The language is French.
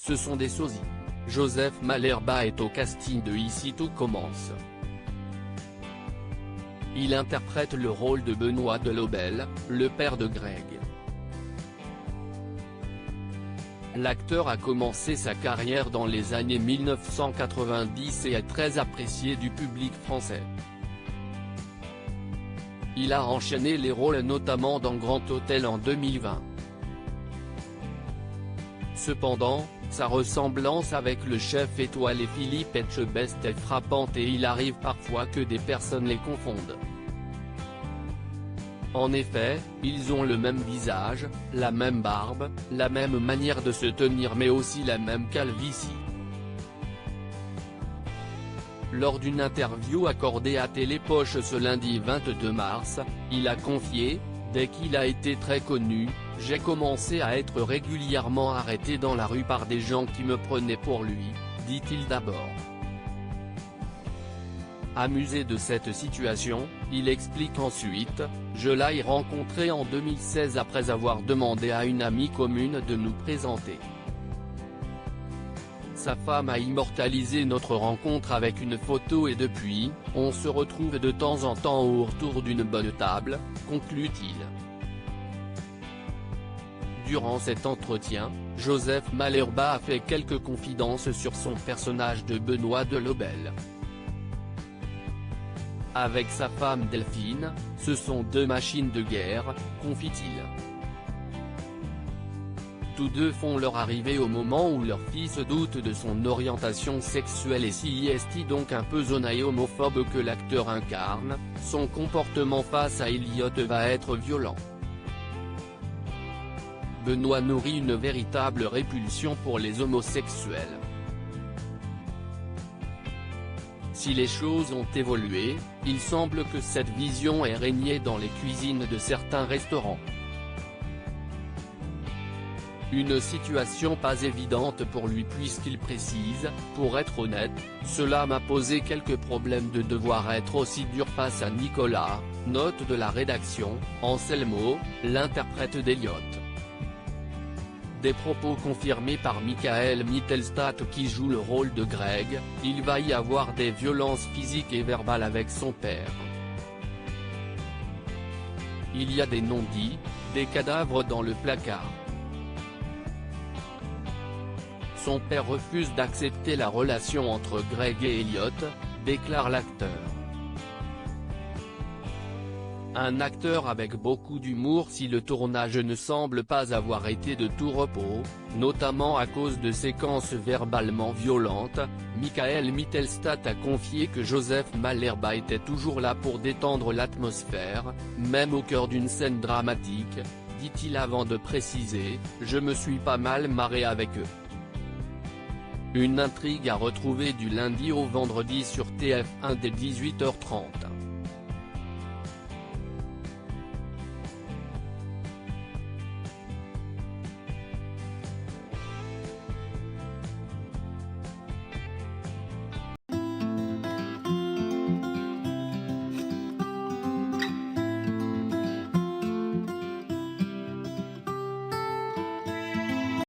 ce sont des sosies. Joseph Malherbe est au casting de Ici tout commence. Il interprète le rôle de Benoît Delobel, le père de Greg. L'acteur a commencé sa carrière dans les années 1990 et est très apprécié du public français. Il a enchaîné les rôles notamment dans Grand Hôtel en 2020. Cependant, sa ressemblance avec le chef étoilé Philippe Etchebest est frappante et il arrive parfois que des personnes les confondent. En effet, ils ont le même visage, la même barbe, la même manière de se tenir mais aussi la même calvitie. Lors d'une interview accordée à Télépoche ce lundi 22 mars, il a confié « Dès qu'il a été très connu, j'ai commencé à être régulièrement arrêté dans la rue par des gens qui me prenaient pour lui », dit-il d'abord. Amusé de cette situation, il explique ensuite « Je l'ai rencontré en 2016 après avoir demandé à une amie commune de nous présenter. Sa femme a immortalisé notre rencontre avec une photo et depuis, on se retrouve de temps en temps autour d'une bonne table », conclut-il. Durant cet entretien, Joseph Malherbe a fait quelques confidences sur son personnage de Benoît Delobel. Avec sa femme Delphine, ce sont deux machines de guerre, confie-t-il. Tous deux font leur arrivée au moment où leur fils doute de son orientation sexuelle et s'y est donc un peu zonaï homophobe que l'acteur incarne, son comportement face à Elliot va être violent. Benoît nourrit une véritable répulsion pour les homosexuels. Si les choses ont évolué, il semble que cette vision ait régné dans les cuisines de certains restaurants. Une situation pas évidente pour lui puisqu'il précise « Pour être honnête, cela m'a posé quelques problèmes de devoir être aussi dur face à Nicolas », note de la rédaction, Anselmo, l'interprète d'Elliot. Des propos confirmés par Michael Mittelstadt qui joue le rôle de Greg, il va y avoir des violences physiques et verbales avec son père. Il y a des non-dits, des cadavres dans le placard. Son père refuse d'accepter la relation entre Greg et Elliot, déclare l'acteur. Un acteur avec beaucoup d'humour si le tournage ne semble pas avoir été de tout repos, notamment à cause de séquences verbalement violentes, Michael Mittelstadt a confié que Joseph Malherbe était toujours là pour détendre l'atmosphère, même au cœur d'une scène dramatique, dit-il avant de préciser « Je me suis pas mal marré avec eux ». Une intrigue à retrouver du lundi au vendredi sur TF1 dès 18h30.